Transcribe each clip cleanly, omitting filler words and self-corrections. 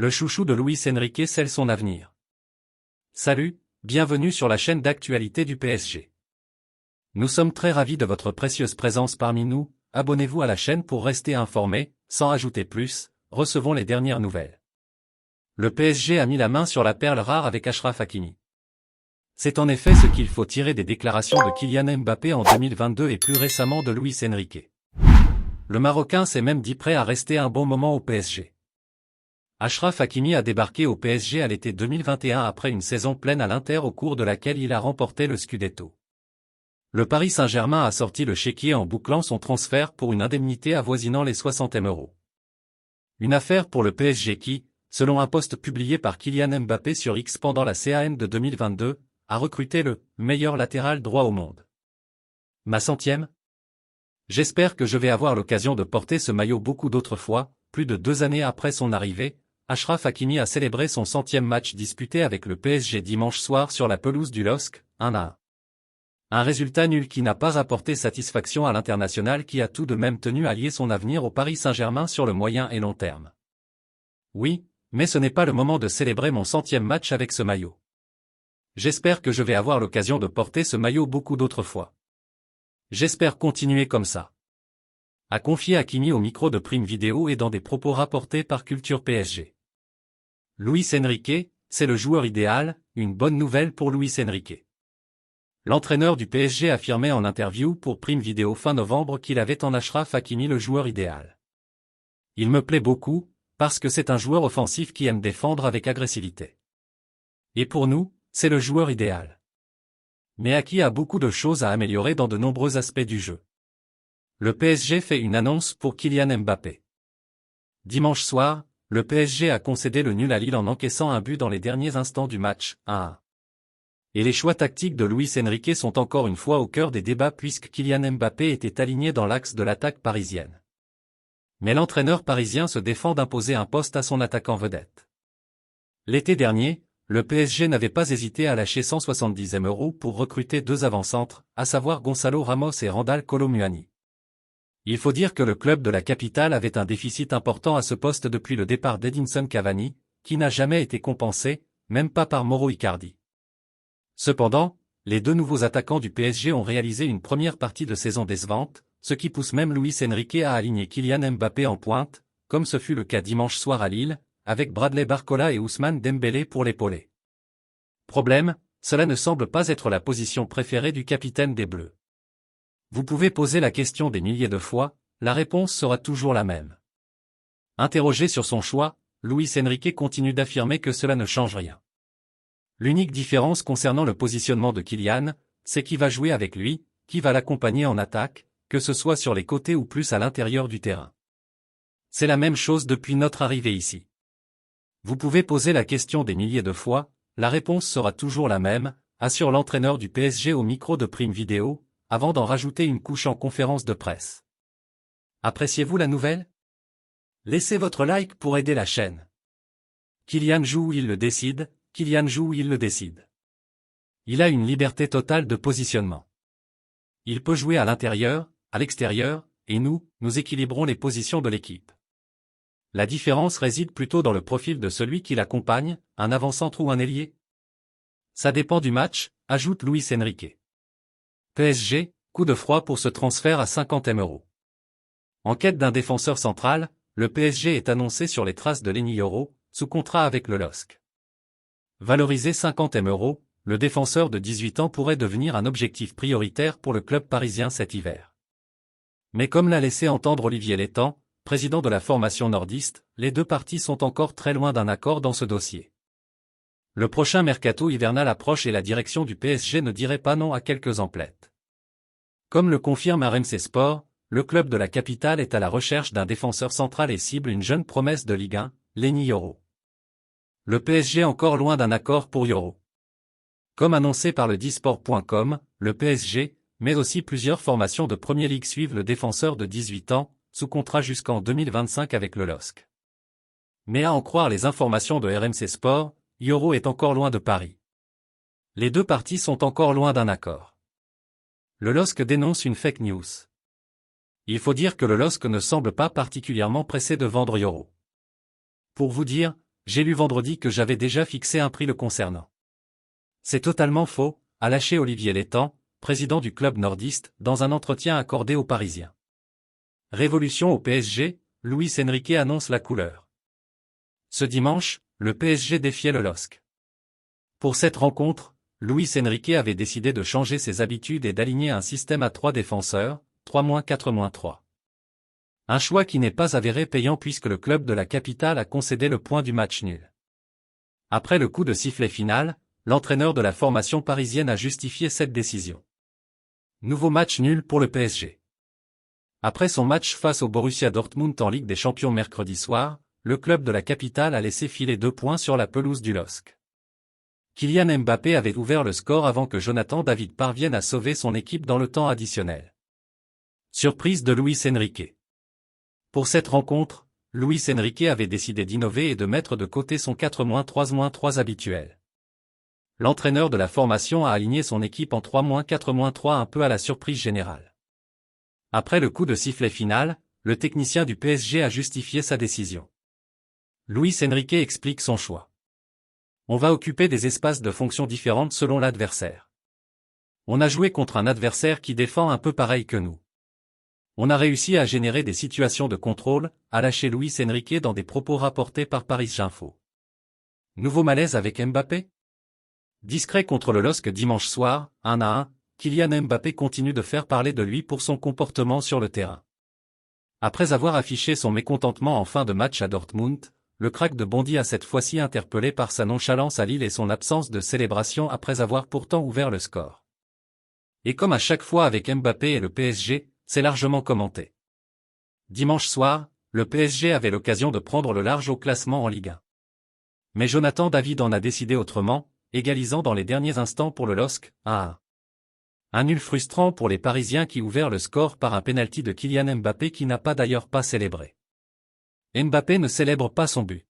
Le chouchou de Luis Enrique scelle son avenir. Salut, bienvenue sur la chaîne d'actualité du PSG. Nous sommes très ravis de votre précieuse présence parmi nous, abonnez-vous à la chaîne pour rester informé, sans ajouter plus, recevons les dernières nouvelles. Le PSG a mis la main sur la perle rare avec Achraf Hakimi. C'est en effet ce qu'il faut tirer des déclarations de Kylian Mbappé en 2022 et plus récemment de Luis Enrique. Le Marocain s'est même dit prêt à rester un bon moment au PSG. Achraf Hakimi a débarqué au PSG à l'été 2021 après une saison pleine à l'Inter au cours de laquelle il a remporté le Scudetto. Le Paris Saint-Germain a sorti le chéquier en bouclant son transfert pour une indemnité avoisinant les 60 000 €. Une affaire pour le PSG qui, selon un post publié par Kylian Mbappé sur X pendant la CAN de 2022, a recruté le meilleur latéral droit au monde. Ma 100e ? J'espère que je vais avoir l'occasion de porter ce maillot beaucoup d'autres fois. Plus de 2 années après son arrivée, Achraf Hakimi a célébré son 100e match disputé avec le PSG dimanche soir sur la pelouse du LOSC, 1-1. Un résultat nul qui n'a pas apporté satisfaction à l'international qui a tout de même tenu à lier son avenir au Paris Saint-Germain sur le moyen et long terme. Oui, mais ce n'est pas le moment de célébrer mon 100e match avec ce maillot. J'espère que je vais avoir l'occasion de porter ce maillot beaucoup d'autres fois. J'espère continuer comme ça. A confié Hakimi au micro de Prime Video et dans des propos rapportés par Culture PSG. Luis Enrique, c'est le joueur idéal, une bonne nouvelle pour Luis Enrique. L'entraîneur du PSG affirmait en interview pour Prime Video fin novembre qu'il avait en Achraf Hakimi le joueur idéal. Il me plaît beaucoup, parce que c'est un joueur offensif qui aime défendre avec agressivité. Et pour nous, c'est le joueur idéal. Mais Haki a beaucoup de choses à améliorer dans de nombreux aspects du jeu. Le PSG fait une annonce pour Kylian Mbappé. Dimanche soir, le PSG a concédé le nul à Lille en encaissant un but dans les derniers instants du match, 1-1. Et les choix tactiques de Luis Enrique sont encore une fois au cœur des débats puisque Kylian Mbappé était aligné dans l'axe de l'attaque parisienne. Mais l'entraîneur parisien se défend d'imposer un poste à son attaquant vedette. L'été dernier, le PSG n'avait pas hésité à lâcher 170 000 € pour recruter 2 avant-centres, à savoir Gonçalo Ramos et Randal Kolo Muani. Il faut dire que le club de la capitale avait un déficit important à ce poste depuis le départ d'Edinson Cavani, qui n'a jamais été compensé, même pas par Mauro Icardi. Cependant, les 2 nouveaux attaquants du PSG ont réalisé une première partie de saison décevante, ce qui pousse même Luis Enrique à aligner Kylian Mbappé en pointe, comme ce fut le cas dimanche soir à Lille, avec Bradley Barcola et Ousmane Dembélé pour l'épauler. Problème, cela ne semble pas être la position préférée du capitaine des Bleus. Vous pouvez poser la question des milliers de fois, la réponse sera toujours la même. Interrogé sur son choix, Luis Enrique continue d'affirmer que cela ne change rien. L'unique différence concernant le positionnement de Kylian, c'est qui va jouer avec lui, qui va l'accompagner en attaque, que ce soit sur les côtés ou plus à l'intérieur du terrain. C'est la même chose depuis notre arrivée ici. Vous pouvez poser la question des milliers de fois, la réponse sera toujours la même, assure l'entraîneur du PSG au micro de Prime Video, avant d'en rajouter une couche en conférence de presse. Appréciez-vous la nouvelle ? Laissez votre like pour aider la chaîne. Kylian joue où il le décide, Kylian joue où il le décide. Il a une liberté totale de positionnement. Il peut jouer à l'intérieur, à l'extérieur, et nous équilibrons les positions de l'équipe. La différence réside plutôt dans le profil de celui qui l'accompagne, un avant-centre ou un ailier. Ça dépend du match, ajoute Luis Enrique. PSG, coup de froid pour ce transfert à 50 000 €. En quête d'un défenseur central, le PSG est annoncé sur les traces de Lenny Yoro, sous contrat avec le LOSC. Valorisé 50 000 €, le défenseur de 18 ans pourrait devenir un objectif prioritaire pour le club parisien cet hiver. Mais comme l'a laissé entendre Olivier Létang, président de la formation nordiste, les 2 parties sont encore très loin d'un accord dans ce dossier. Le prochain mercato hivernal approche et la direction du PSG ne dirait pas non à quelques emplettes. Comme le confirme RMC Sport, le club de la capitale est à la recherche d'un défenseur central et cible une jeune promesse de Ligue 1, Lenny Yoro. Le PSG encore loin d'un accord pour Yoro. Comme annoncé par le disport.com, le PSG, mais aussi plusieurs formations de Premier League suivent le défenseur de 18 ans, sous contrat jusqu'en 2025 avec le LOSC. Mais à en croire les informations de RMC Sport, Yoro est encore loin de Paris. Les 2 parties sont encore loin d'un accord. Le LOSC dénonce une fake news. Il faut dire que le LOSC ne semble pas particulièrement pressé de vendre Yoro. Pour vous dire, J'ai lu vendredi que j'avais déjà fixé un prix le concernant. C'est totalement faux, a lâché Olivier Létang, président du club nordiste, dans un entretien accordé aux Parisiens. Révolution au PSG, Luis Enrique annonce la couleur. Ce dimanche, le PSG défiait le LOSC. Pour cette rencontre, Luis Enrique avait décidé de changer ses habitudes et d'aligner un système à 3 défenseurs, 3-4-3. Un choix qui n'est pas avéré payant puisque le club de la capitale a concédé le point du match nul. Après le coup de sifflet final, l'entraîneur de la formation parisienne a justifié cette décision. Nouveau match nul pour le PSG. Après son match face au Borussia Dortmund en Ligue des Champions mercredi soir, le club de la capitale a laissé filer 2 points sur la pelouse du LOSC. Kylian Mbappé avait ouvert le score avant que Jonathan David parvienne à sauver son équipe dans le temps additionnel. Surprise de Luis Enrique. Pour cette rencontre, Luis Enrique avait décidé d'innover et de mettre de côté son 4-3-3 habituel. L'entraîneur de la formation a aligné son équipe en 3-4-3 un peu à la surprise générale. Après le coup de sifflet final, le technicien du PSG a justifié sa décision. Luis Enrique explique son choix. On va occuper des espaces de fonctions différentes selon l'adversaire. On a joué contre un adversaire qui défend un peu pareil que nous. On a réussi à générer des situations de contrôle, a lâché Luis Enrique dans des propos rapportés par Paris Info. Nouveau malaise avec Mbappé? Discret contre le LOSC dimanche soir, 1-1, Kylian Mbappé continue de faire parler de lui pour son comportement sur le terrain. Après avoir affiché son mécontentement en fin de match à Dortmund, le crack de Bondy a cette fois-ci interpellé par sa nonchalance à Lille et son absence de célébration après avoir pourtant ouvert le score. Et comme à chaque fois avec Mbappé et le PSG, c'est largement commenté. Dimanche soir, le PSG avait l'occasion de prendre le large au classement en Ligue 1. Mais Jonathan David en a décidé autrement, égalisant dans les derniers instants pour le LOSC, 1-1. Un nul frustrant pour les Parisiens qui ouvert le score par un pénalty de Kylian Mbappé qui n'a d'ailleurs pas célébré. Mbappé ne célèbre pas son but.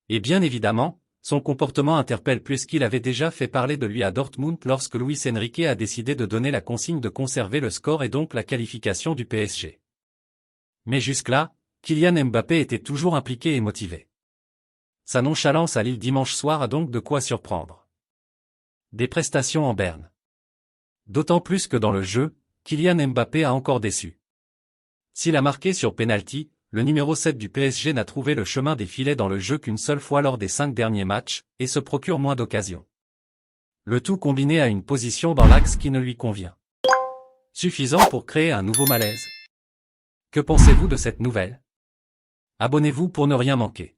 Et bien évidemment, son comportement interpelle puisqu'il avait déjà fait parler de lui à Dortmund lorsque Luis Enrique a décidé de donner la consigne de conserver le score et donc la qualification du PSG. Mais jusque-là, Kylian Mbappé était toujours impliqué et motivé. Sa nonchalance à Lille dimanche soir a donc de quoi surprendre. Des prestations en berne. D'autant plus que dans le jeu, Kylian Mbappé a encore déçu. S'il a marqué sur penalty, le numéro 7 du PSG n'a trouvé le chemin des filets dans le jeu qu'une seule fois lors des 5 derniers matchs, et se procure moins d'occasions. Le tout combiné à une position dans l'axe qui ne lui convient. Suffisant pour créer un nouveau malaise. Que pensez-vous de cette nouvelle? Abonnez-vous pour ne rien manquer.